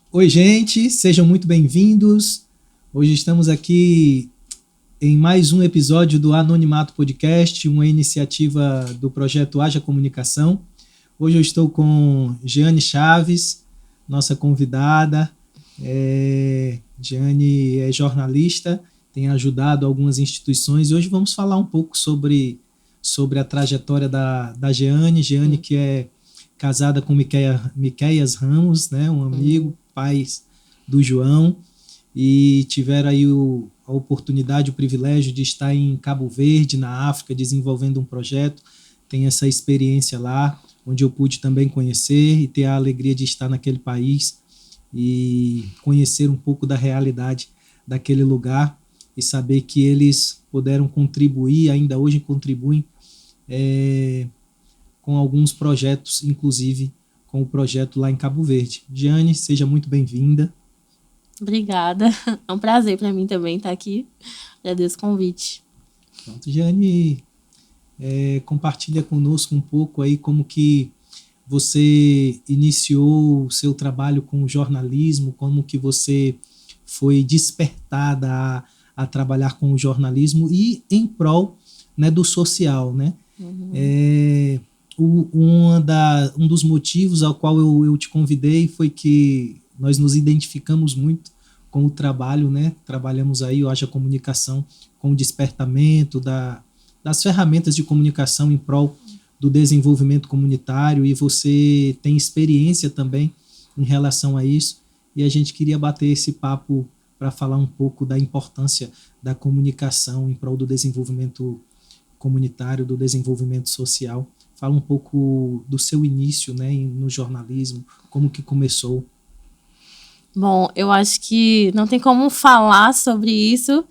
Oi, gente, sejam muito bem-vindos. Hoje estamos aqui em mais um episódio do Anonimato Podcast, uma iniciativa do projeto Haja Comunicação. Hoje eu estou com Jeane Chaves, nossa convidada. Jeane é jornalista, tem ajudado algumas instituições e hoje vamos falar um pouco sobre a trajetória da Jeane. Jeane que é casada com Miqueias Ramos, né, um amigo, pai do João, e tiveram aí a oportunidade, o privilégio de estar em Cabo Verde, na África, desenvolvendo um projeto. Tem essa experiência lá, onde eu pude também conhecer e ter a alegria de estar naquele país e conhecer um pouco da realidade daquele lugar e saber que eles puderam contribuir, ainda hoje contribuem, com alguns projetos, inclusive com o projeto lá em Cabo Verde. Jeane, seja muito bem-vinda. Obrigada. É um prazer para mim também estar aqui. Agradeço o convite. Pronto, Jeane, compartilha conosco um pouco aí como que você iniciou o seu trabalho com o jornalismo, como que você foi despertada a trabalhar com o jornalismo e em prol, né, do social, né? Um dos motivos ao qual eu te convidei foi que nós nos identificamos muito com o trabalho, né? Trabalhamos aí, o Haja Comunicação, com o despertamento das ferramentas de comunicação em prol do desenvolvimento comunitário, e você tem experiência também em relação a isso, e a gente queria bater esse papo para falar um pouco da importância da comunicação em prol do desenvolvimento comunitário, do desenvolvimento social. Fala um pouco do seu início, né, no jornalismo, como que começou. Bom, eu acho que não tem como falar sobre isso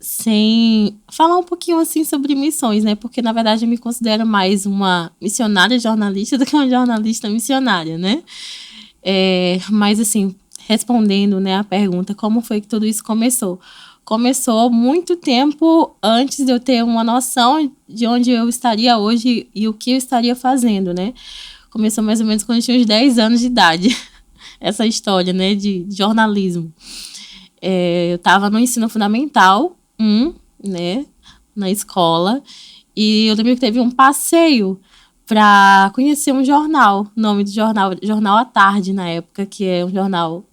sem falar um pouquinho assim sobre missões, né? Porque na verdade eu me considero mais uma missionária jornalista do que uma jornalista missionária, né? Mas assim, respondendo, né, a pergunta, como foi que tudo isso começou? Começou muito tempo antes de eu ter uma noção de onde eu estaria hoje e o que eu estaria fazendo, né? Começou mais ou menos quando eu tinha uns 10 anos de idade, essa história, né, de jornalismo. Eu estava no ensino fundamental 1, né, na escola, e eu lembro que teve um passeio para conhecer um jornal, o nome do jornal, Jornal à Tarde, na época, que é um jornal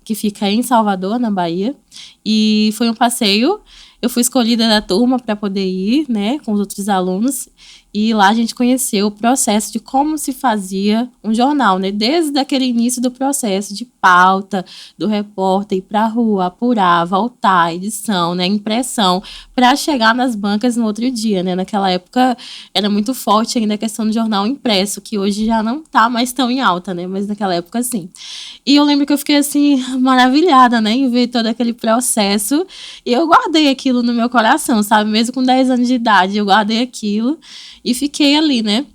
que fica em Salvador, na Bahia, e foi um passeio. Eu fui escolhida da turma para poder ir, né, com os outros alunos, e lá a gente conheceu o processo de como se fazia um jornal, né, desde aquele início do processo de pauta, do repórter ir para a rua, apurar, voltar, edição, né, impressão, para chegar nas bancas no outro dia, né. Naquela época era muito forte ainda a questão do jornal impresso, que hoje já não está mais tão em alta, né, mas naquela época sim. E eu lembro que eu fiquei assim maravilhada, né, em ver todo aquele processo, e eu guardei aquilo no meu coração, sabe, mesmo com 10 anos de idade, eu guardei aquilo e fiquei ali, né.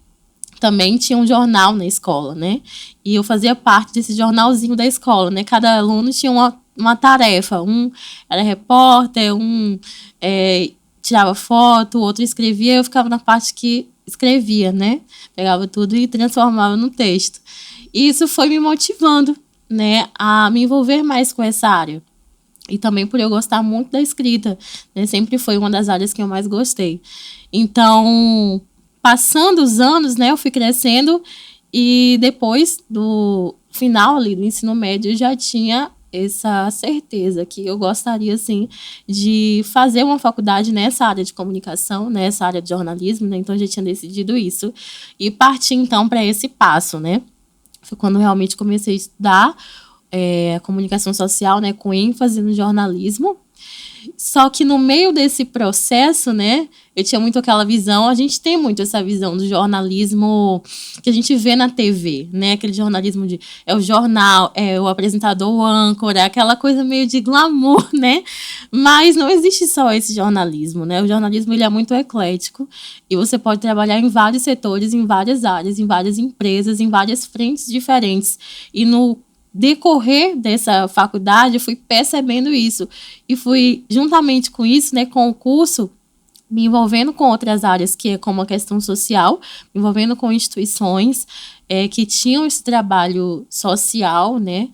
Também tinha um jornal na escola, né, e eu fazia parte desse jornalzinho da escola, né, cada aluno tinha uma tarefa, um era repórter, tirava foto, o outro escrevia, eu ficava na parte que escrevia, né, pegava tudo e transformava no texto. E isso foi me motivando, né, a me envolver mais com essa área. E também por eu gostar muito da escrita, né, sempre foi uma das áreas que eu mais gostei. Então, passando os anos, né, eu fui crescendo e depois do final ali do ensino médio eu já tinha essa certeza que eu gostaria, assim, de fazer uma faculdade nessa área de comunicação, nessa área de jornalismo, né, então eu já tinha decidido isso e parti então para esse passo, né. Foi quando realmente comecei a estudar a comunicação social, né, com ênfase no jornalismo. Só que no meio desse processo, né, eu tinha muito aquela visão, a gente tem muito essa visão do jornalismo que a gente vê na TV, né, aquele jornalismo de, é o jornal, é o apresentador, o âncora, aquela coisa meio de glamour, né, mas não existe só esse jornalismo, né, o jornalismo ele é muito eclético e você pode trabalhar em vários setores, em várias áreas, em várias empresas, em várias frentes diferentes, e no decorrer dessa faculdade, eu fui percebendo isso. E fui, juntamente com isso, né, com o curso, me envolvendo com outras áreas, que é como a questão social, me envolvendo com instituições que tinham esse trabalho social, né?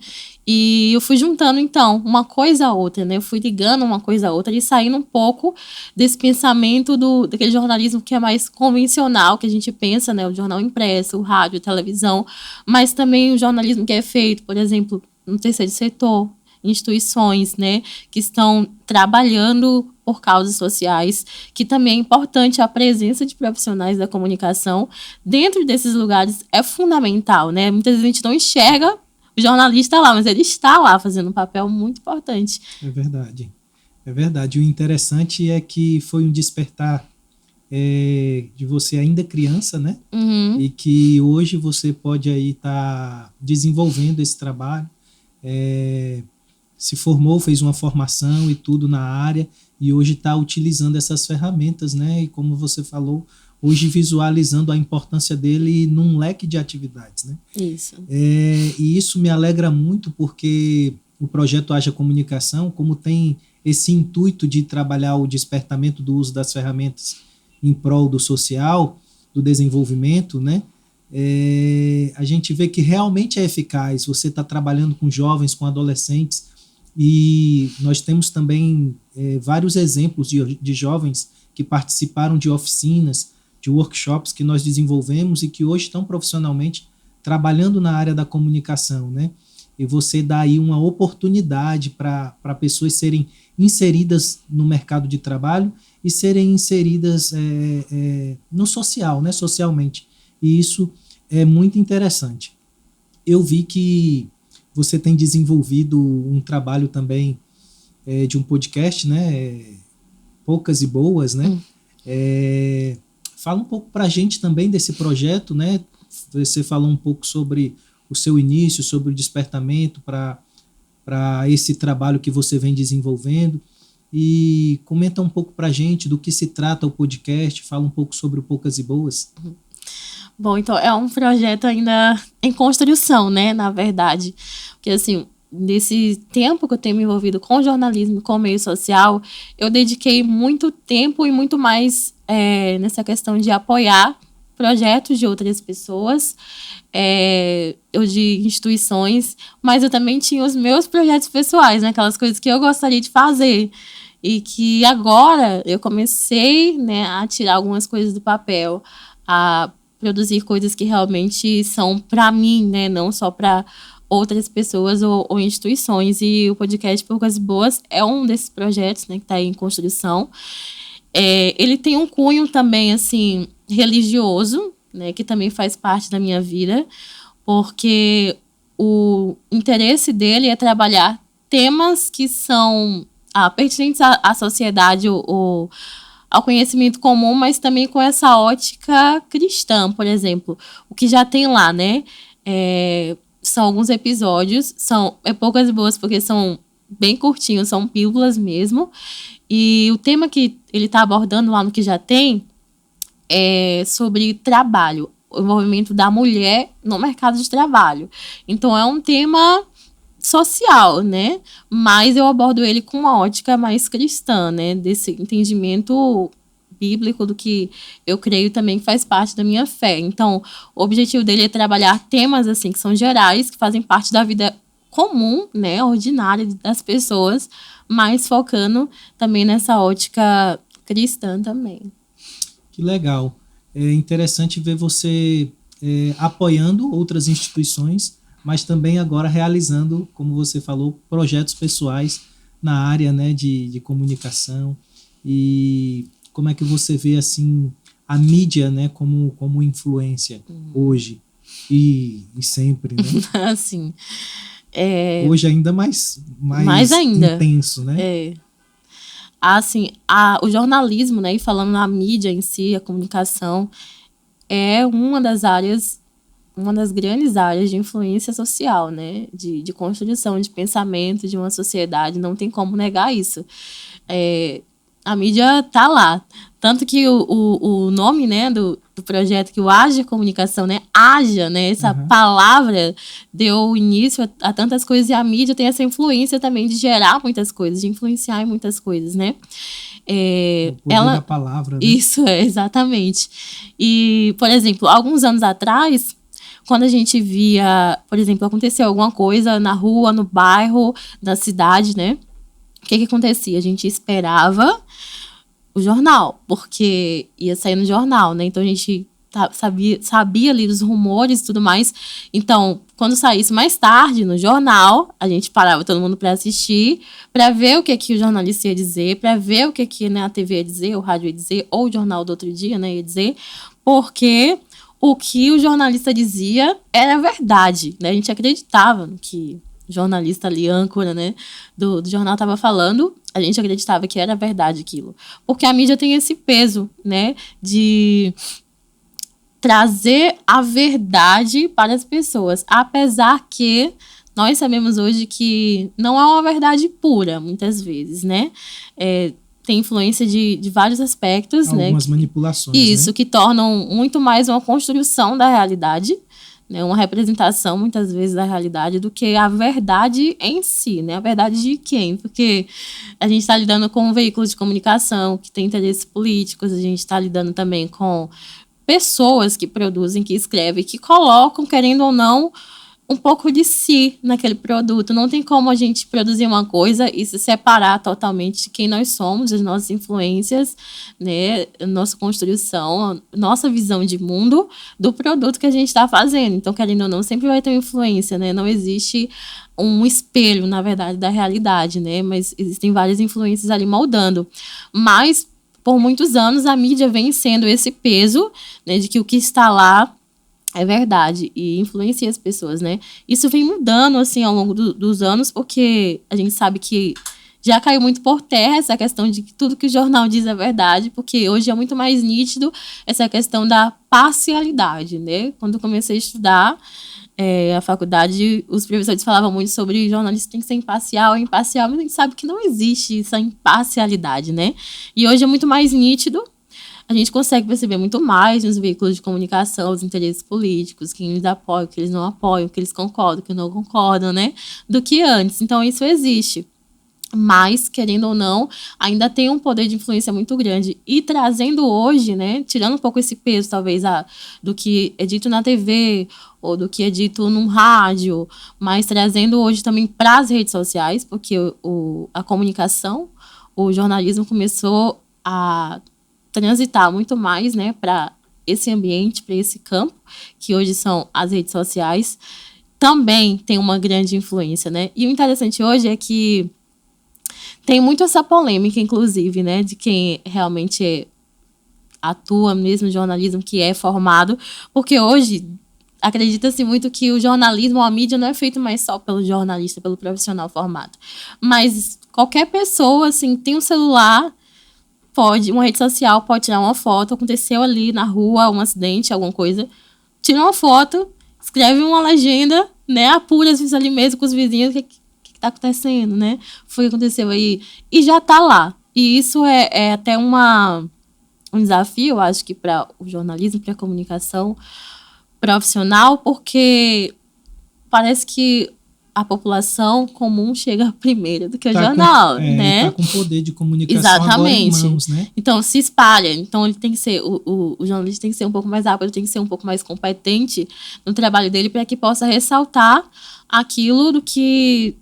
E eu fui juntando, então, uma coisa a outra, né? Eu fui ligando uma coisa a outra e saindo um pouco desse pensamento daquele jornalismo que é mais convencional, que a gente pensa, né? O jornal impresso, o rádio, a televisão, mas também o jornalismo que é feito, por exemplo, no terceiro setor, instituições, né, que estão trabalhando por causas sociais, que também é importante a presença de profissionais da comunicação dentro desses lugares é fundamental, né? Muitas vezes a gente não enxerga o jornalista lá, mas ele está lá fazendo um papel muito importante. É verdade. É verdade. O interessante é que foi um despertar de você ainda criança, né? Uhum. E que hoje você pode aí estar desenvolvendo esse trabalho. Se formou, fez uma formação e tudo na área e hoje está utilizando essas ferramentas, né? E como você falou, hoje visualizando a importância dele num leque de atividades, né? Isso. E isso me alegra muito porque o projeto Haja Comunicação, como tem esse intuito de trabalhar o despertamento do uso das ferramentas em prol do social, do desenvolvimento, né? A gente vê que realmente é eficaz. Você está trabalhando com jovens, com adolescentes, e nós temos também vários exemplos de jovens que participaram de oficinas, de workshops que nós desenvolvemos e que hoje estão profissionalmente trabalhando na área da comunicação, né? E você dá aí uma oportunidade para pessoas serem inseridas no mercado de trabalho e serem inseridas no social, né? Socialmente. E isso é muito interessante. Eu vi que você tem desenvolvido um trabalho também de um podcast, né? Poucas e Boas, né? Fala um pouco para a gente também desse projeto, né? Você falou um pouco sobre o seu início, sobre o despertamento para esse trabalho que você vem desenvolvendo. E comenta um pouco para a gente do que se trata o podcast, fala um pouco sobre o Poucas e Boas. Bom, então é um projeto ainda em construção, né, na verdade. Porque, assim, nesse tempo que eu tenho me envolvido com jornalismo, com o meio social, eu dediquei muito tempo e muito mais nessa questão de apoiar projetos de outras pessoas, ou de instituições, mas eu também tinha os meus projetos pessoais, né, aquelas coisas que eu gostaria de fazer. E que agora eu comecei, né, a tirar algumas coisas do papel, a produzir coisas que realmente são para mim, né, não só para outras pessoas ou instituições. E o podcast Poucas e Boas é um desses projetos, né, que está em construção. Ele tem um cunho também, assim, religioso, né, que também faz parte da minha vida, porque o interesse dele é trabalhar temas que são pertinentes à sociedade, ao conhecimento comum, mas também com essa ótica cristã, por exemplo. O que já tem lá, né? São alguns episódios, são Poucas e Boas porque são bem curtinhos, são pílulas mesmo. E o tema que ele está abordando lá no que já tem é sobre trabalho, o envolvimento da mulher no mercado de trabalho. Então, é um tema social, né? Mas eu abordo ele com uma ótica mais cristã, né? Desse entendimento bíblico do que eu creio também que faz parte da minha fé. Então, o objetivo dele é trabalhar temas, assim, que são gerais, que fazem parte da vida comum, né? Ordinária das pessoas, mas focando também nessa ótica cristã também. Que legal. É interessante ver você apoiando outras instituições, mas também agora realizando, como você falou, projetos pessoais na área, né, de comunicação. E como é que você vê assim a mídia, né, como influência hoje e sempre, né? Assim, hoje ainda mais ainda intenso, né? Assim, o jornalismo, né, e falando na mídia em si, a comunicação, é uma das grandes áreas de influência social, né? De construção, de pensamento de uma sociedade, não tem como negar isso. A mídia tá lá. Tanto que o nome, né, do projeto, que o Haja Comunicação, né? Haja, né? Essa palavra deu início a tantas coisas, e a mídia tem essa influência também de gerar muitas coisas, de influenciar em muitas coisas, né? O poder da palavra, né? Isso, exatamente. E, por exemplo, alguns anos atrás, quando a gente via, por exemplo, aconteceu alguma coisa na rua, no bairro, na cidade, né? O que acontecia? A gente esperava o jornal, porque ia sair no jornal, né? Então a gente sabia ali dos rumores e tudo mais. Então, quando saísse mais tarde no jornal, a gente parava todo mundo para assistir, para ver o que o jornalista ia dizer, para ver o que né, a TV ia dizer, o rádio ia dizer, ou o jornal do outro dia, né, ia dizer, porque o que o jornalista dizia era verdade, né? A gente acreditava no que o jornalista ali, âncora, né, do jornal estava falando. A gente acreditava que era verdade aquilo. Porque a mídia tem esse peso, né, de trazer a verdade para as pessoas. Apesar que nós sabemos hoje que não é uma verdade pura, muitas vezes, né? Tem influência de vários aspectos, né? Algumas manipulações, isso, né? Que tornam muito mais uma construção da realidade, né? Uma representação, muitas vezes, da realidade do que a verdade em si, né? A verdade de quem? Porque a gente está lidando com veículos de comunicação que têm interesses políticos, a gente está lidando também com pessoas que produzem, que escrevem, que colocam, querendo ou não, um pouco de si naquele produto. Não tem como a gente produzir uma coisa e se separar totalmente de quem nós somos, as nossas influências, né, nossa construção, nossa visão de mundo do produto que a gente está fazendo. Então, querendo ou não, sempre vai ter uma influência, né? Não existe um espelho, na verdade, da realidade, né? Mas existem várias influências ali moldando. Mas por muitos anos, a mídia vem sendo esse peso, né, de que o que está lá é verdade e influencia as pessoas, né? Isso vem mudando, assim, ao longo dos anos, porque a gente sabe que já caiu muito por terra essa questão de que tudo que o jornal diz é verdade, porque hoje é muito mais nítido essa questão da parcialidade, né? Quando eu comecei a estudar a faculdade, os professores falavam muito sobre jornalista tem que ser imparcial, mas a gente sabe que não existe essa imparcialidade, né? E hoje é muito mais nítido, a gente consegue perceber muito mais nos veículos de comunicação, os interesses políticos, quem eles apoiam, o que eles não apoiam, o que eles concordam, o que não concordam, né? Do que antes. Então, isso existe. Mas, querendo ou não, ainda tem um poder de influência muito grande. E trazendo hoje, né, tirando um pouco esse peso, talvez, do que é dito na TV ou do que é dito num rádio, mas trazendo hoje também para as redes sociais, porque a comunicação, o jornalismo começou a transitar muito mais, né, para esse ambiente, para esse campo, que hoje são as redes sociais, também tem uma grande influência, né? E o interessante hoje é que tem muito essa polêmica, inclusive, né, de quem realmente atua mesmo no jornalismo, que é formado, porque hoje acredita-se muito que o jornalismo, a mídia, não é feito mais só pelo jornalista, pelo profissional formado. Mas qualquer pessoa, assim, tem um celular, uma rede social, pode tirar uma foto, aconteceu ali na rua, um acidente, alguma coisa, tira uma foto, escreve uma legenda, né, apura às vezes ali mesmo com os vizinhos, o que está acontecendo, né? Foi o que aconteceu aí. E já está lá. E isso é até um desafio, eu acho que para o jornalismo, para a comunicação profissional, porque parece que a população comum chega primeiro do que o jornal, né? Está com poder de comunicação. Exatamente. Agora em mãos, né? Então, se espalha. Então, ele tem que ser, o jornalista tem que ser um pouco mais rápido, tem que ser um pouco mais competente no trabalho dele para que possa ressaltar aquilo do que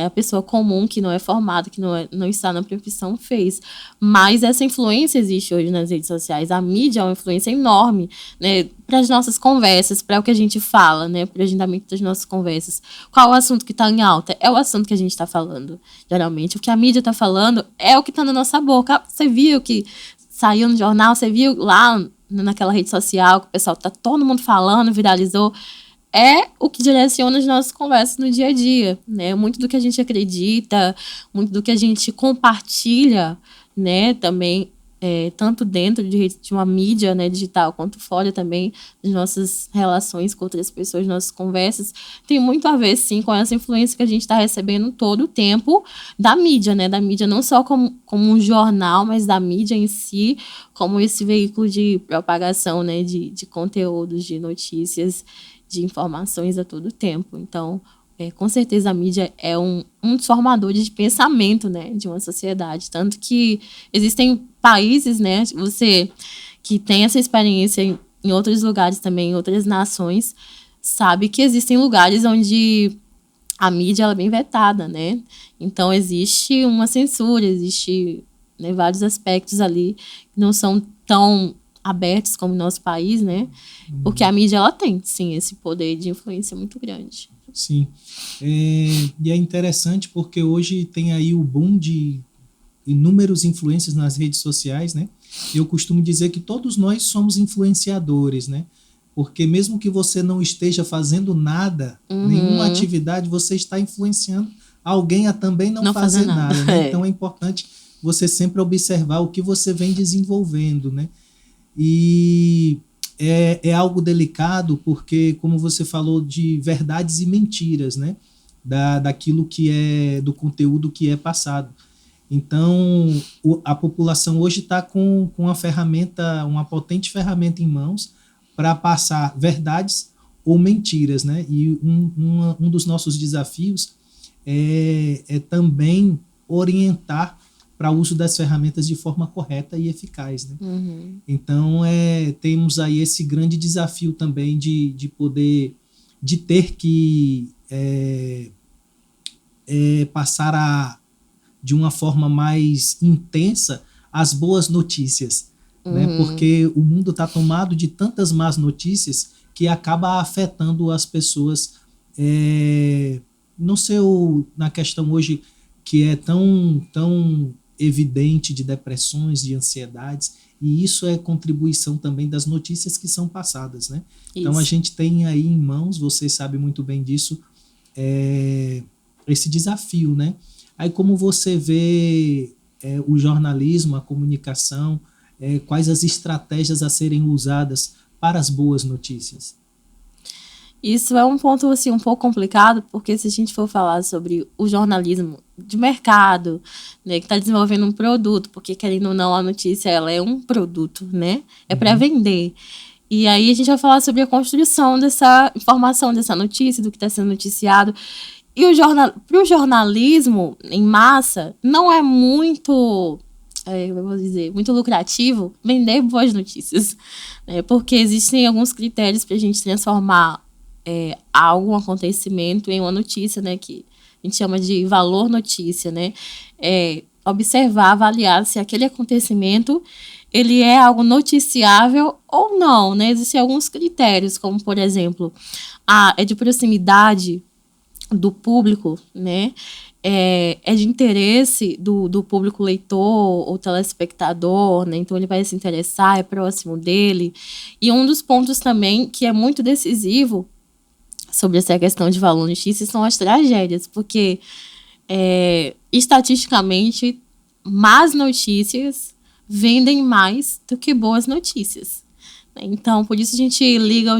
a pessoa comum que não é formada, que não está na profissão fez. Mas essa influência existe hoje nas redes sociais. A mídia é uma influência enorme, né, para as nossas conversas, para o que a gente fala, né, para o agendamento das nossas conversas. Qual o assunto que está em alta? É o assunto que a gente está falando, geralmente. O que a mídia está falando é o que está na nossa boca. Você viu que saiu no jornal, você viu lá naquela rede social que o pessoal está todo mundo falando, viralizou. É o que direciona as nossas conversas no dia a dia, né? Muito do que a gente acredita, muito do que a gente compartilha, né? Também, tanto dentro de uma mídia, né, digital, quanto fora também das nossas relações com outras pessoas, nossas conversas, tem muito a ver, sim, com essa influência que a gente está recebendo todo o tempo da mídia, né? Da mídia não só como um jornal, mas da mídia em si, como esse veículo de propagação, né? De conteúdos, de notícias, de informações a todo tempo. Então, com certeza a mídia é um dos formadores de pensamento, né, de uma sociedade. Tanto que existem países, né, você que tem essa experiência em outros lugares também, em outras nações, sabe que existem lugares onde a mídia ela é bem vetada, né? Então existe uma censura, existe, né, vários aspectos ali que não são tão abertos como no nosso país, né? Porque a mídia ela tem, sim, esse poder de influência muito grande. Sim. E é interessante porque hoje tem aí o boom de inúmeros influencers nas redes sociais, né? Eu costumo dizer que todos nós somos influenciadores, né? Porque mesmo que você não esteja fazendo nada, nenhuma atividade, você está influenciando alguém a também não fazer nada, né? Então é importante você sempre observar o que você vem desenvolvendo, né? E é algo delicado porque, como você falou, de verdades e mentiras, né? Daquilo que é, do conteúdo que é passado. Então, a população hoje está com uma potente ferramenta em mãos para passar verdades ou mentiras, né? E um dos nossos desafios é também orientar para o uso das ferramentas de forma correta e eficaz, né? Então, temos aí esse grande desafio também de poder, de ter que passar de uma forma mais intensa as boas notícias, né? Porque o mundo está tomado de tantas más notícias que acaba afetando as pessoas na questão hoje que é tão evidente de depressões, de ansiedades, e isso é contribuição também das notícias que são passadas, né? Então a gente tem aí em mãos, você sabe muito bem disso, esse desafio, né? Aí como você vê o jornalismo, a comunicação, quais as estratégias a serem usadas para as boas notícias? Isso é um ponto assim, um pouco complicado, porque se a gente for falar sobre o jornalismo de mercado, né, que está desenvolvendo um produto, porque querendo ou não, a notícia ela é um produto, né? É para vender. E aí a gente vai falar sobre a construção dessa informação, dessa notícia, do que está sendo noticiado. E para o jornalismo em massa, não é muito, eu vou dizer, muito lucrativo vender boas notícias, né? Porque existem alguns critérios para a gente transformar algum acontecimento em uma notícia, né? Que a gente chama de valor notícia, né? Observar, avaliar se aquele acontecimento ele é algo noticiável ou não, né? Existem alguns critérios, como, por exemplo, é de proximidade do público, né? É de interesse do público leitor ou telespectador, né? Então ele vai se interessar, é próximo dele. E um dos pontos também que é muito decisivo sobre essa questão de valor notícia são as tragédias, porque estatisticamente más notícias vendem mais do que boas notícias. Então, por isso a gente liga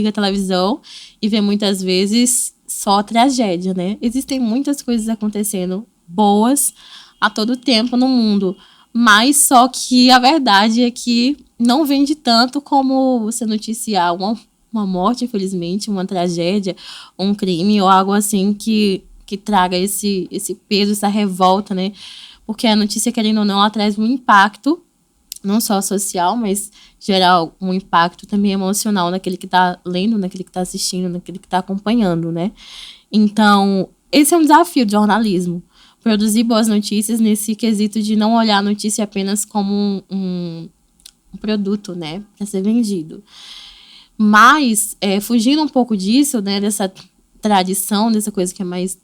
a televisão e vê muitas vezes só tragédia, né? Existem muitas coisas acontecendo boas a todo tempo no mundo, mas só que a verdade é que não vende tanto como você noticiar uma morte, infelizmente, uma tragédia, um crime ou algo assim que traga esse peso, essa revolta, né? Porque a notícia, querendo ou não, ela traz um impacto, não só social, mas gerar um impacto também emocional naquele que está lendo, naquele que está assistindo, naquele que está acompanhando, né? Então, esse é um desafio do jornalismo. Produzir boas notícias nesse quesito de não olhar a notícia apenas como um produto, né? Para ser vendido. Mas, fugindo um pouco disso, né? Dessa tradição, dessa coisa que é mais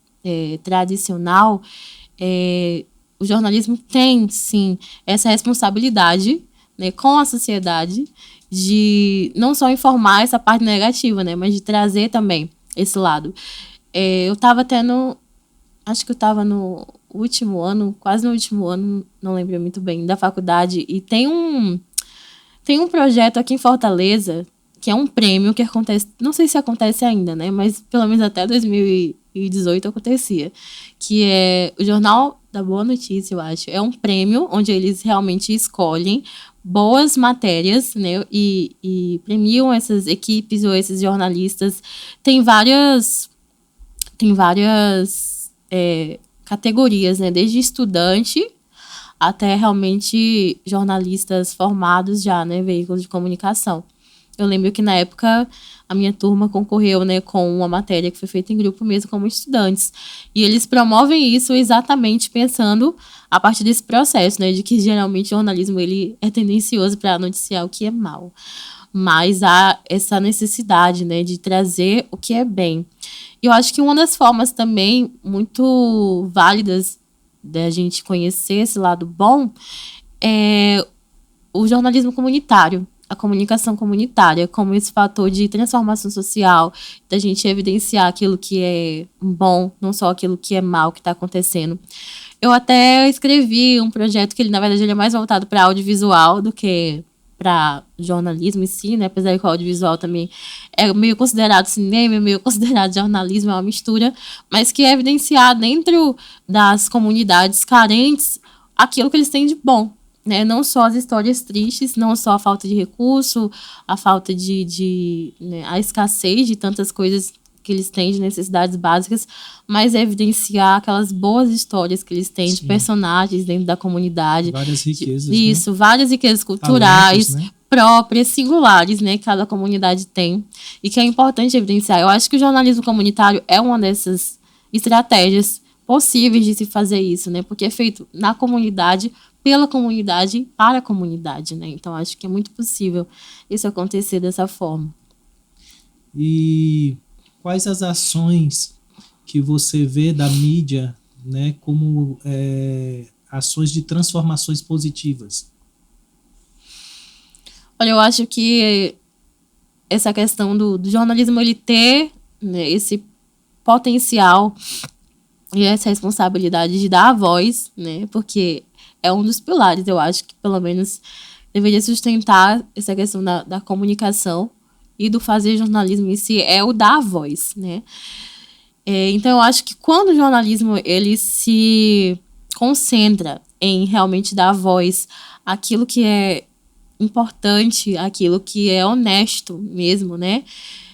tradicional, o jornalismo tem, sim, essa responsabilidade, né, com a sociedade de não só informar essa parte negativa, né, mas de trazer também esse lado. Eu estava acho que eu estava no último ano, quase no último ano, não lembro muito bem, da faculdade, e tem um projeto aqui em Fortaleza, que é um prêmio que acontece, não sei se acontece ainda, né, mas pelo menos até 2018 acontecia, que é o Jornal da Boa Notícia, eu acho. É um prêmio onde eles realmente escolhem boas matérias, né, e premiam essas equipes ou esses jornalistas. Tem várias tem várias categorias, né? Desde estudante até realmente jornalistas formados já, né? Veículos de comunicação. Eu lembro que na época a minha turma concorreu, né, com uma matéria que foi feita em grupo mesmo como estudantes. E eles promovem isso exatamente pensando a partir desse processo, né, de que geralmente o jornalismo ele é tendencioso para noticiar o que é mal. Mas há essa necessidade, né, de trazer o que é bem. E eu acho que uma das formas também muito válidas da gente conhecer esse lado bom é o jornalismo comunitário, a comunicação comunitária, como esse fator de transformação social, da gente evidenciar aquilo que é bom, não só aquilo que é mal que está acontecendo. Eu até escrevi um projeto que, na verdade, ele é mais voltado para audiovisual do que para jornalismo em si, né? Apesar que o audiovisual também é meio considerado cinema, é meio considerado jornalismo, é uma mistura, mas que é evidenciar dentro das comunidades carentes aquilo que eles têm de bom, né? Não só as histórias tristes, não só a falta de recurso, a falta né, a escassez de tantas coisas que eles têm de necessidades básicas, mas evidenciar aquelas boas histórias que eles têm de personagens dentro da comunidade. Várias riquezas, isso, né? Várias riquezas culturais, talentos, né? próprias, singulares, né? Que cada comunidade tem. E que é importante evidenciar. Eu acho que o jornalismo comunitário é uma dessas estratégias possíveis de se fazer isso, né? Porque é feito na comunidade, pela comunidade, para a comunidade, né? Então, acho que é muito possível isso acontecer dessa forma. E quais as ações que você vê da mídia, né, como ações de transformações positivas? Olha, eu acho que essa questão do jornalismo ele ter, né, esse potencial e essa responsabilidade de dar a voz, né, porque é um dos pilares, eu acho que pelo menos deveria sustentar essa questão da comunicação e do fazer jornalismo em si, é o dar a voz, né. Então, eu acho que quando o jornalismo ele se concentra em realmente dar voz àquilo que é importante, aquilo que é honesto mesmo, né?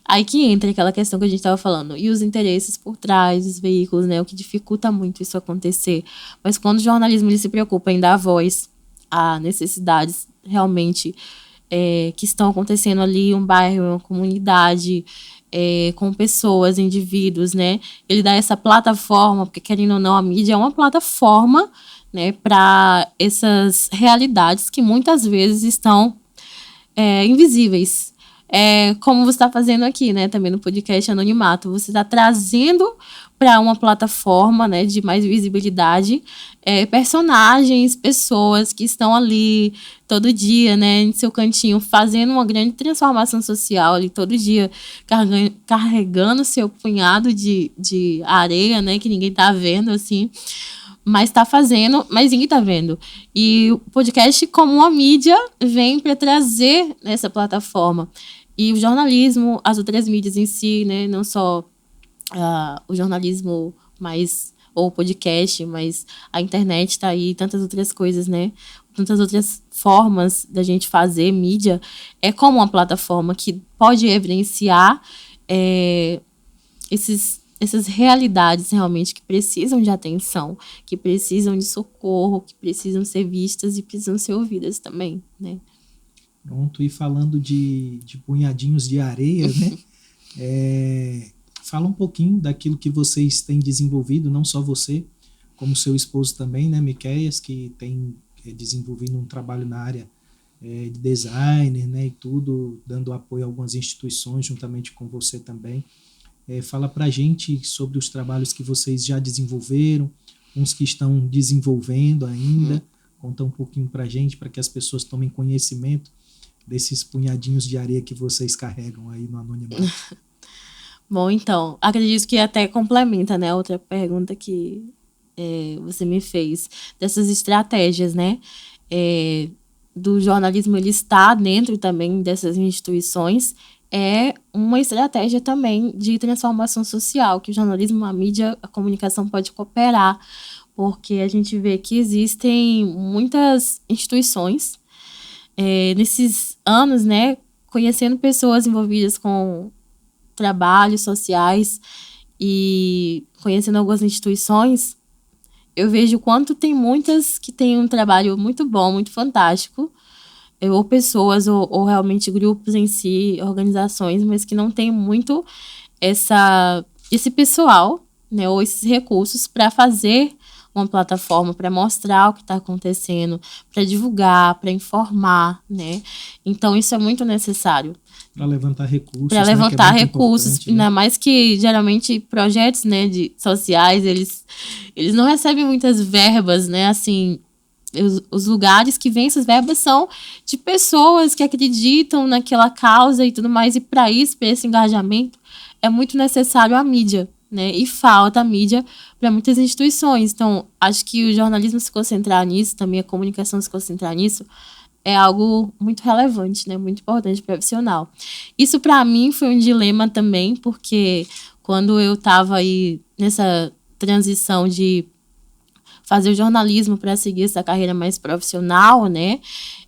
Aí que entra aquela questão que a gente estava falando. E os interesses por trás dos veículos, né? O que dificulta muito isso acontecer. Mas quando o jornalismo ele se preocupa em dar voz a necessidades realmente que estão acontecendo ali, um bairro, uma comunidade, com pessoas, indivíduos, né? Ele dá essa plataforma, porque querendo ou não, a mídia é uma plataforma, né, para essas realidades que muitas vezes estão invisíveis. Como você está fazendo aqui, né, também no podcast Anonimato, você está trazendo para uma plataforma, né, de mais visibilidade personagens, pessoas que estão ali todo dia, né, em seu cantinho, fazendo uma grande transformação social ali todo dia, carregando seu punhado de areia, né, que ninguém está vendo, assim, mas está fazendo, mas ninguém está vendo. E o podcast, como uma mídia, vem para trazer essa plataforma. E o jornalismo, as outras mídias em si, né, não só o jornalismo ou o podcast, mas a internet está aí, tantas outras coisas, né? Tantas outras formas da gente fazer mídia. É como uma plataforma que pode evidenciar essas realidades realmente que precisam de atenção, que precisam de socorro, que precisam ser vistas e precisam ser ouvidas também, né? Pronto, e falando de punhadinhos de areia, né? Fala um pouquinho daquilo que vocês têm desenvolvido, não só você, como seu esposo também, né, Miqueias, que tem desenvolvido um trabalho na área de designer, né, e tudo, dando apoio a algumas instituições juntamente com você também. Fala pra gente sobre os trabalhos que vocês já desenvolveram, uns que estão desenvolvendo ainda. Conta um pouquinho pra gente, para que as pessoas tomem conhecimento desses punhadinhos de areia que vocês carregam aí no Anonimato. Bom, então, acredito que até complementa, né, outra pergunta que você me fez, dessas estratégias, né, do jornalismo, ele está dentro também dessas instituições, é uma estratégia também de transformação social, que o jornalismo, a mídia, a comunicação pode cooperar, porque a gente vê que existem muitas instituições nesses anos, né, conhecendo pessoas envolvidas com trabalhos sociais e conhecendo algumas instituições, eu vejo o quanto tem muitas que têm um trabalho muito bom, muito fantástico, ou pessoas, ou realmente grupos em si, organizações, mas que não tem muito esse pessoal, né, ou esses recursos para fazer uma plataforma, para mostrar o que está acontecendo, para divulgar, para informar, né? Então, isso é muito necessário. Para levantar recursos. Para levantar recursos, ainda né? mais que geralmente projetos, né, sociais, eles não recebem muitas verbas, né? Assim, os lugares que vêm essas verbas são de pessoas que acreditam naquela causa e tudo mais, e para isso, para esse engajamento, é muito necessário a mídia, né? E falta a mídia para muitas instituições. Então, acho que o jornalismo se concentrar nisso, também a comunicação se concentrar nisso, é algo muito relevante, né? Muito importante, profissional. Isso, para mim, foi um dilema também, porque quando eu estava aí nessa transição de fazer o jornalismo para seguir essa carreira mais profissional, né?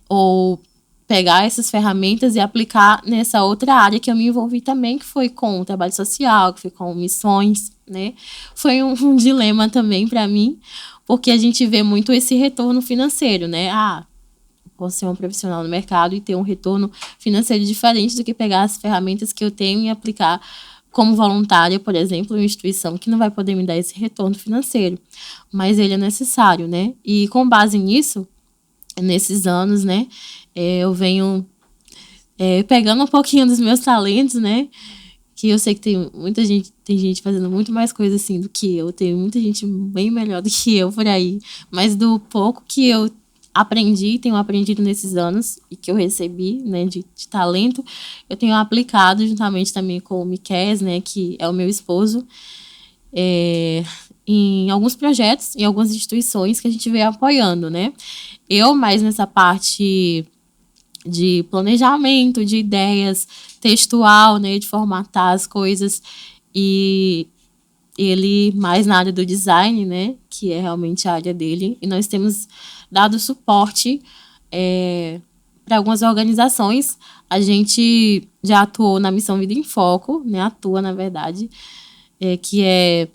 Ou pegar essas ferramentas e aplicar nessa outra área que eu me envolvi também, que foi com o trabalho social, que foi com missões, né? Foi um dilema também para mim, porque a gente vê muito esse retorno financeiro, né? Posso ser um profissional no mercado e ter um retorno financeiro diferente do que pegar as ferramentas que eu tenho e aplicar como voluntária, por exemplo, em uma instituição que não vai poder me dar esse retorno financeiro, mas ele é necessário, né? E com base nisso, nesses anos, né, eu venho pegando um pouquinho dos meus talentos, né, que eu sei que tem gente fazendo muito mais coisa assim do que eu, tem muita gente bem melhor do que eu por aí, mas do pouco que eu tenho aprendido nesses anos e que eu recebi, né, de talento, eu tenho aplicado juntamente também com o Miqueias, né, que é o meu esposo, em alguns projetos, em algumas instituições que a gente veio apoiando, né. Eu mais nessa parte de planejamento, de ideias, textual, né, de formatar as coisas, e ele mais na área do design, né, que é realmente a área dele, e nós temos dado suporte para algumas organizações. A gente já atuou na Missão Vida em Foco, né, atua, na verdade, que é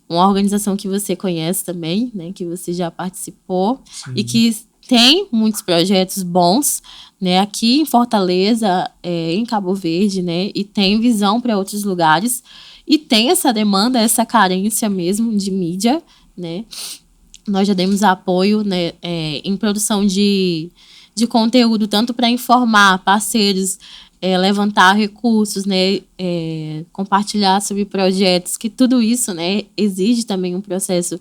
uma organização que você conhece também, né, que você já participou. Sim. E que tem muitos projetos bons, né, aqui em Fortaleza, em Cabo Verde, né, e tem visão para outros lugares, e tem essa demanda, essa carência mesmo de mídia, né. Nós já demos apoio, né, em produção de conteúdo, tanto para informar parceiros, levantar recursos, né, compartilhar sobre projetos, que tudo isso, né, exige também um processo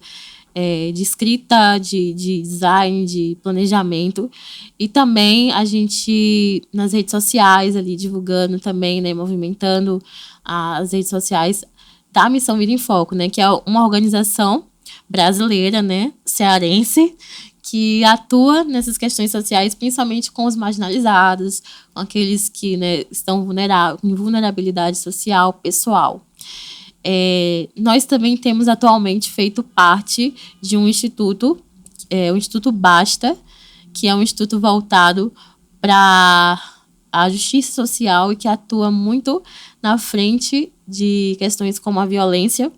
de escrita, de design, de planejamento. E também a gente, nas redes sociais, ali divulgando também, né, movimentando as redes sociais da Missão Vida em Foco, né, que é uma organização brasileira, né, cearense, que atua nessas questões sociais, principalmente com os marginalizados, com aqueles que, né, estão em vulnerabilidade social, pessoal. Nós também temos atualmente feito parte de um instituto, o Instituto Basta, que é um instituto voltado para a justiça social e que atua muito na frente de questões como a violência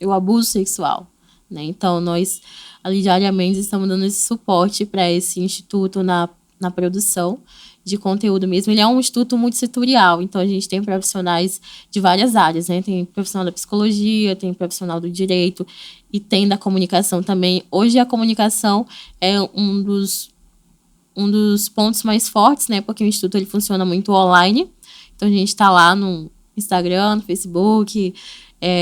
e o abuso sexual, né? Então, nós ali diariamente estamos dando esse suporte para esse instituto na produção de conteúdo mesmo. Ele é um instituto multissetorial, então a gente tem profissionais de várias áreas, né? Tem profissional da psicologia, tem profissional do direito e tem da comunicação também. Hoje a comunicação é um dos pontos mais fortes, né? Porque o instituto ele funciona muito online, então a gente está lá no Instagram, no Facebook,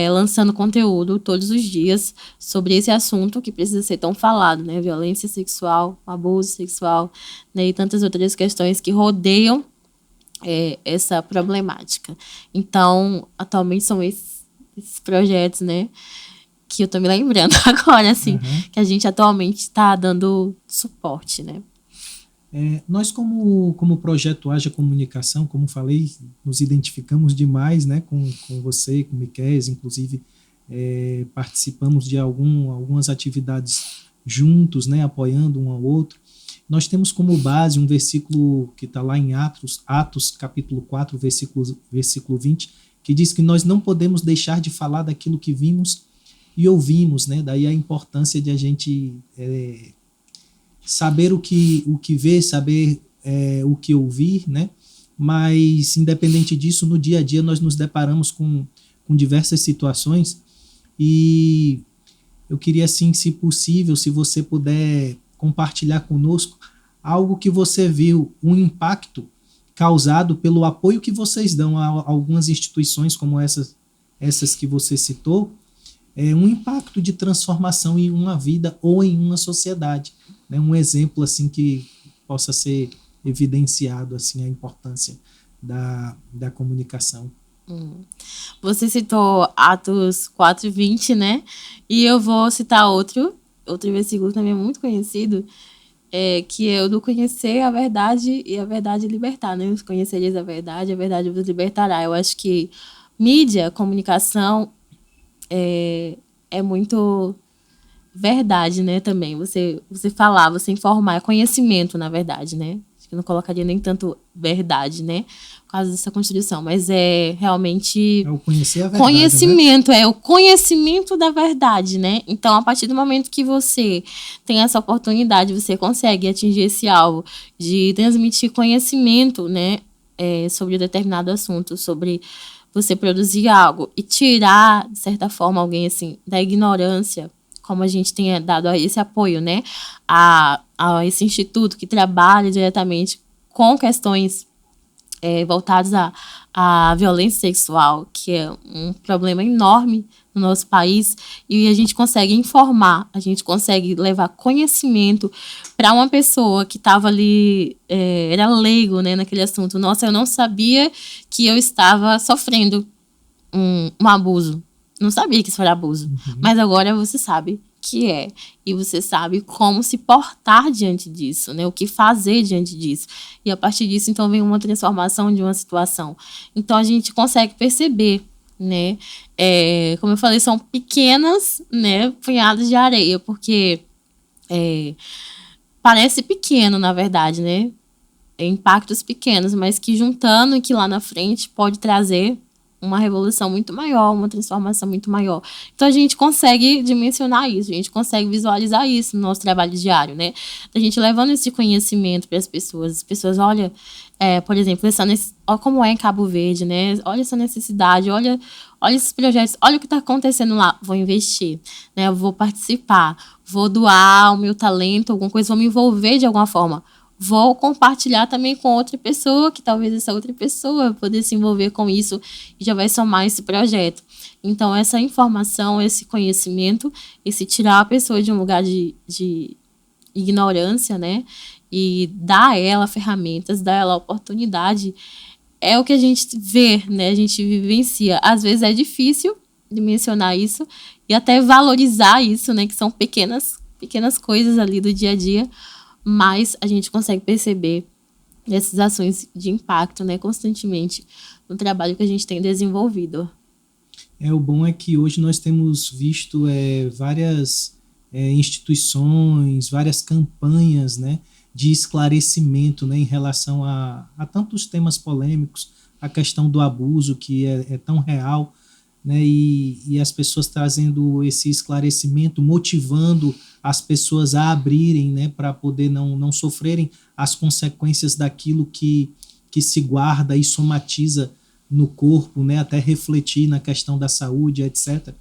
lançando conteúdo todos os dias sobre esse assunto que precisa ser tão falado, né? Violência sexual, abuso sexual, né? E tantas outras questões que rodeiam essa problemática. Então, atualmente são esses projetos, né? Que eu tô me lembrando agora, assim, que a gente atualmente está dando suporte, né? Nós, como projeto Haja Comunicação, como falei, nos identificamos demais, né, com você, com o Miqueias, inclusive participamos de algumas atividades juntos, né, apoiando um ao outro. Nós temos como base um versículo que está lá em Atos capítulo 4, versículo 20, que diz que nós não podemos deixar de falar daquilo que vimos e ouvimos, né? Daí a importância de a gente saber o que ver, saber o que ouvir, né? Mas, independente disso, no dia a dia nós nos deparamos com diversas situações e eu queria, assim, se possível, se você puder compartilhar conosco algo que você viu, um impacto causado pelo apoio que vocês dão a algumas instituições como essas que você citou, um impacto de transformação em uma vida ou em uma sociedade, né? Um exemplo assim que possa ser evidenciado assim a importância da comunicação. Você citou Atos 4:20, né? E eu vou citar outro versículo também muito conhecido, que é o do conhecer a verdade e a verdade libertar, né? Conhecereis a verdade vos libertará. Eu acho que mídia, comunicação é muito verdade, né? Também você falar, você informar, é conhecimento, na verdade, né? Acho que eu não colocaria nem tanto verdade, né? Por causa dessa construção, mas é realmente o conhecer a verdade, conhecimento, né? é o conhecimento da verdade, né? Então, a partir do momento que você tem essa oportunidade, você consegue atingir esse alvo de transmitir conhecimento, né? Sobre determinado assunto, sobre você produzir algo e tirar, de certa forma, alguém assim da ignorância, como a gente tem dado esse apoio, né, a esse instituto que trabalha diretamente com questões voltadas à violência sexual, que é um problema enorme no nosso país, e a gente consegue informar, a gente consegue levar conhecimento para uma pessoa que estava ali, era leigo, né, naquele assunto. Nossa, eu não sabia que eu estava sofrendo um abuso. Não sabia que isso era abuso. Mas agora você sabe que é. E você sabe como se portar diante disso, né? O que fazer diante disso. E a partir disso, então, vem uma transformação de uma situação. Então, a gente consegue perceber, né? Como eu falei, são pequenas, né, punhadas de areia, porque parece pequeno, na verdade, né? Impactos pequenos, mas que juntando e que lá na frente pode trazer uma revolução muito maior, uma transformação muito maior. Então, a gente consegue dimensionar isso, a gente consegue visualizar isso no nosso trabalho diário, né? A gente levando esse conhecimento para as pessoas olham, por exemplo, olha como é em Cabo Verde, né? Olha essa necessidade, olha esses projetos, olha o que está acontecendo lá, vou investir, né? Eu vou participar, vou doar o meu talento, alguma coisa, vou me envolver de alguma forma. Vou compartilhar também com outra pessoa, que talvez essa outra pessoa poder se envolver com isso e já vai somar esse projeto. Então, essa informação, esse conhecimento, esse tirar a pessoa de um lugar de ignorância, né? E dar a ela ferramentas, dar a ela oportunidade, é o que a gente vê, né? A gente vivencia. Às vezes é difícil de mencionar isso e até valorizar isso, né? Que são pequenas coisas ali do dia a dia, mas a gente consegue perceber essas ações de impacto, né, constantemente no trabalho que a gente tem desenvolvido. O bom é que hoje nós temos visto várias instituições, várias campanhas, né, de esclarecimento, né, em relação a tantos temas polêmicos, a questão do abuso que é tão real, né, e as pessoas trazendo esse esclarecimento, motivando as pessoas a abrirem, né, para poder não sofrerem as consequências daquilo que se guarda e somatiza no corpo, né, até refletir na questão da saúde, etc.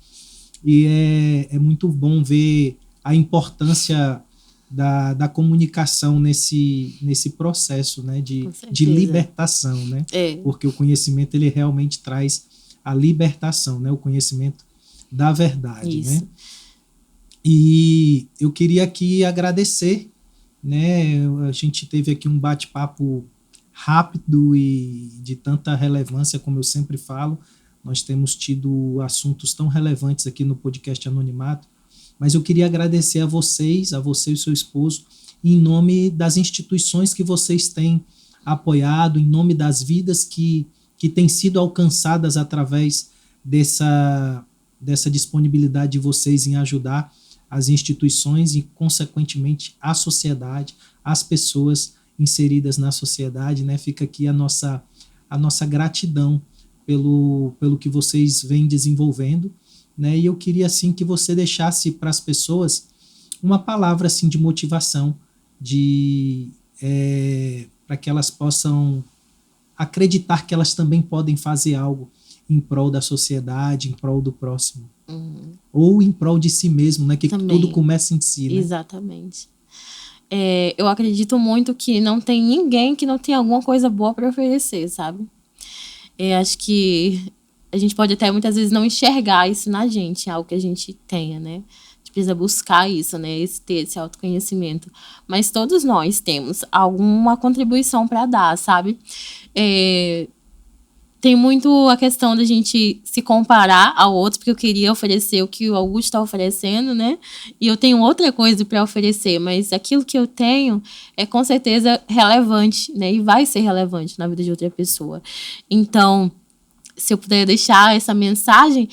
E é muito bom ver a importância da comunicação nesse processo, né, de libertação, né? Porque o conhecimento ele realmente traz a libertação, né, o conhecimento da verdade. Isso. Né? E eu queria aqui agradecer, né? A gente teve aqui um bate-papo rápido e de tanta relevância, como eu sempre falo. Nós temos tido assuntos tão relevantes aqui no podcast Anonimato, mas eu queria agradecer a você e seu esposo, em nome das instituições que vocês têm apoiado, em nome das vidas que têm sido alcançadas através dessa disponibilidade de vocês em ajudar as instituições e, consequentemente, a sociedade, as pessoas inseridas na sociedade, né? Fica aqui a nossa gratidão pelo que vocês vêm desenvolvendo, né? E eu queria assim que você deixasse para as pessoas uma palavra assim de motivação, para que elas possam acreditar que elas também podem fazer algo em prol da sociedade, em prol do próximo. Ou em prol de si mesmo, né? Que também, tudo começa em si, né? Exatamente. Eu acredito muito que não tem ninguém que não tenha alguma coisa boa para oferecer, sabe? Acho que a gente pode até muitas vezes não enxergar isso na gente, algo que a gente tenha, né? A gente precisa buscar isso, né? Ter esse autoconhecimento. Mas todos nós temos alguma contribuição para dar, sabe? Tem muito a questão da gente se comparar ao outro, porque eu queria oferecer o que o Augusto está oferecendo, né? E eu tenho outra coisa para oferecer, mas aquilo que eu tenho é com certeza relevante, né? E vai ser relevante na vida de outra pessoa. Então, se eu puder deixar essa mensagem,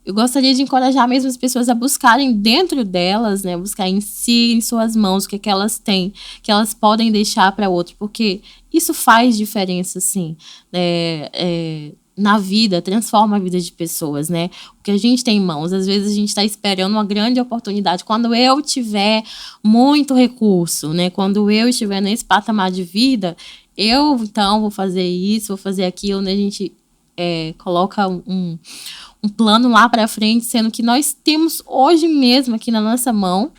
eu gostaria de encorajar mesmo as pessoas a buscarem dentro delas, né? Buscar em si, em suas mãos, o que elas têm, que elas podem deixar para outro, porque isso faz diferença, sim, na vida, transforma a vida de pessoas, né? O que a gente tem em mãos, às vezes a gente está esperando uma grande oportunidade. Quando eu tiver muito recurso, né? Quando eu estiver nesse patamar de vida, eu, então, vou fazer isso, vou fazer aquilo, né? A gente coloca um plano lá para frente, sendo que nós temos hoje mesmo aqui na nossa mão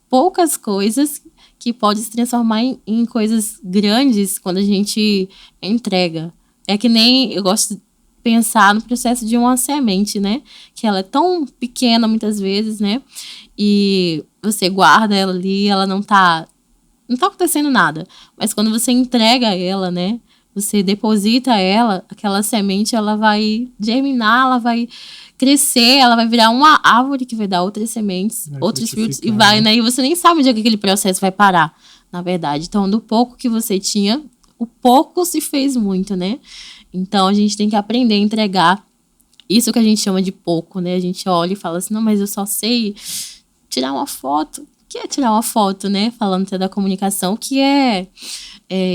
poucas coisas que podem se transformar em coisas grandes quando a gente entrega. É que nem eu gosto de pensar no processo de uma semente, né? Que ela é tão pequena muitas vezes, né? E você guarda ela ali, ela não tá acontecendo nada. Mas quando você entrega ela, né? Você deposita ela, aquela semente, ela vai germinar, ela vai crescer, ela vai virar uma árvore que vai dar outras sementes, outros frutos, e vai, né? E você nem sabe onde é que aquele processo vai parar, na verdade. Então, do pouco que você tinha, o pouco se fez muito, né? Então, a gente tem que aprender a entregar isso que a gente chama de pouco, né? A gente olha e fala assim, não, mas eu só sei tirar uma foto. O que é tirar uma foto, né? Falando até da comunicação, o que é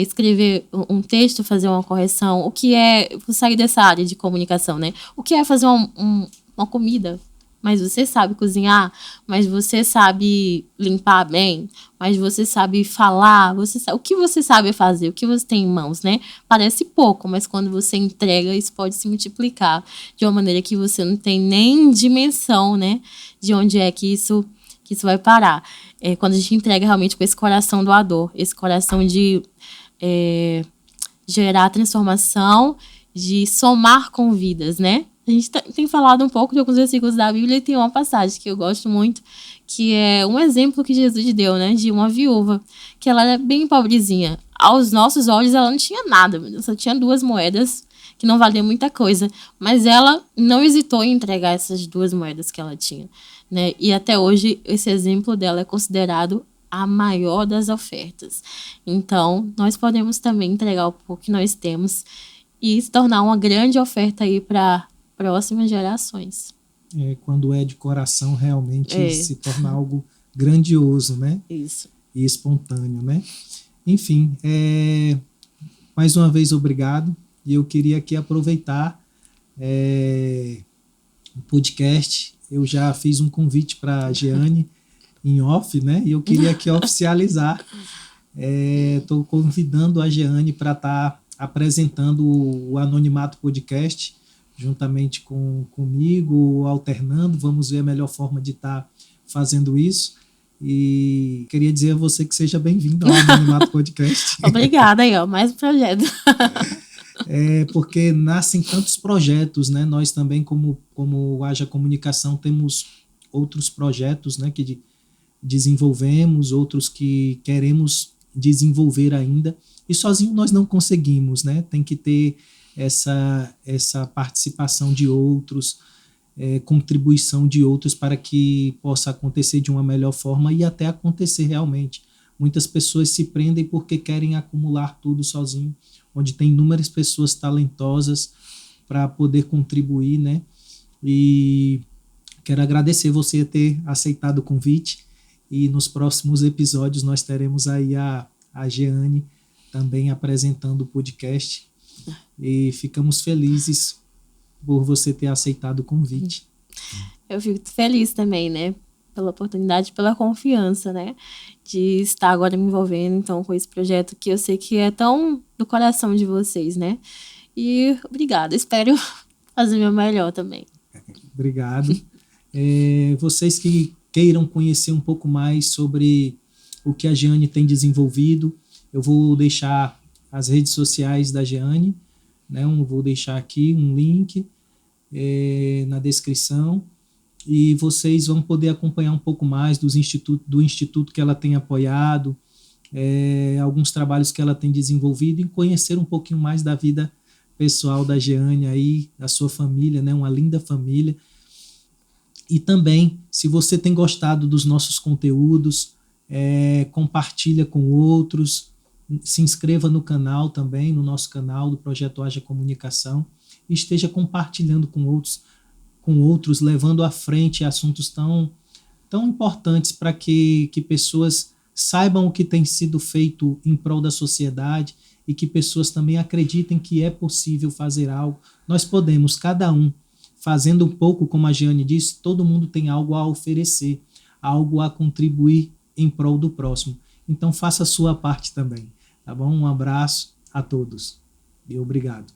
escrever um texto, fazer uma correção, o que é sair dessa área de comunicação, né? O que é fazer uma comida? Mas você sabe cozinhar, mas você sabe limpar bem, mas você sabe falar, o que você sabe fazer, o que você tem em mãos, né? Parece pouco, mas quando você entrega, isso pode se multiplicar de uma maneira que você não tem nem dimensão, né? De onde é que isso vai parar. Quando a gente entrega realmente com esse coração doador, esse coração de gerar transformação, de somar com vidas, né? A gente tem falado um pouco de alguns versículos da Bíblia e tem uma passagem que eu gosto muito, que é um exemplo que Jesus deu, né? De uma viúva, que ela era bem pobrezinha. Aos nossos olhos, ela não tinha nada, só tinha 2 moedas, que não valiam muita coisa. Mas ela não hesitou em entregar essas 2 moedas que ela tinha, né? E até hoje, esse exemplo dela é considerado a maior das ofertas. Então, nós podemos também entregar o pouco que nós temos e se tornar uma grande oferta aí para próximas gerações. Quando é de coração, realmente se torna algo grandioso, né? Isso. E espontâneo, né? Enfim, mais uma vez, obrigado. E eu queria aqui aproveitar o podcast. Eu já fiz um convite para a Jeane em off, né? E eu queria aqui oficializar. Estou convidando a Jeane para estar apresentando o Anonimato Podcast, juntamente comigo, alternando. Vamos ver a melhor forma de estar fazendo isso. E queria dizer a você que seja bem-vindo ao Anonimato Podcast. Obrigada aí, ó, mais um projeto. Porque nascem tantos projetos, né? Nós também, como Haja Comunicação, temos outros projetos, né, que desenvolvemos, outros que queremos desenvolver ainda, e sozinho nós não conseguimos, né? Tem que ter essa participação de outros, contribuição de outros para que possa acontecer de uma melhor forma e até acontecer realmente. Muitas pessoas se prendem porque querem acumular tudo sozinho, onde tem inúmeras pessoas talentosas para poder contribuir, né? E quero agradecer você ter aceitado o convite, e nos próximos episódios nós teremos aí a Jeane também apresentando o podcast. e ficamos felizes por você ter aceitado o convite. Eu fico feliz também, né? Pela oportunidade, pela confiança, né? De estar agora me envolvendo, então, com esse projeto que eu sei que é tão do coração de vocês, né? E obrigada, espero fazer meu melhor também. Obrigado. Vocês que queiram conhecer um pouco mais sobre o que a Jeane tem desenvolvido, eu vou deixar as redes sociais da Jeane, né? Vou deixar aqui um link na descrição, e vocês vão poder acompanhar um pouco mais do instituto que ela tem apoiado, alguns trabalhos que ela tem desenvolvido, e conhecer um pouquinho mais da vida pessoal da Jeane aí, da sua família, né? Uma linda família. E também, se você tem gostado dos nossos conteúdos, compartilha com outros, se inscreva no canal também, no nosso canal do Projeto Haja Comunicação, e esteja compartilhando com outros, levando à frente assuntos tão importantes para que pessoas saibam o que tem sido feito em prol da sociedade, e que pessoas também acreditem que é possível fazer algo. Nós podemos, cada um, fazendo um pouco, como a Jeane disse, todo mundo tem algo a oferecer, algo a contribuir em prol do próximo. Então faça a sua parte também, tá bom? Um abraço a todos e obrigado.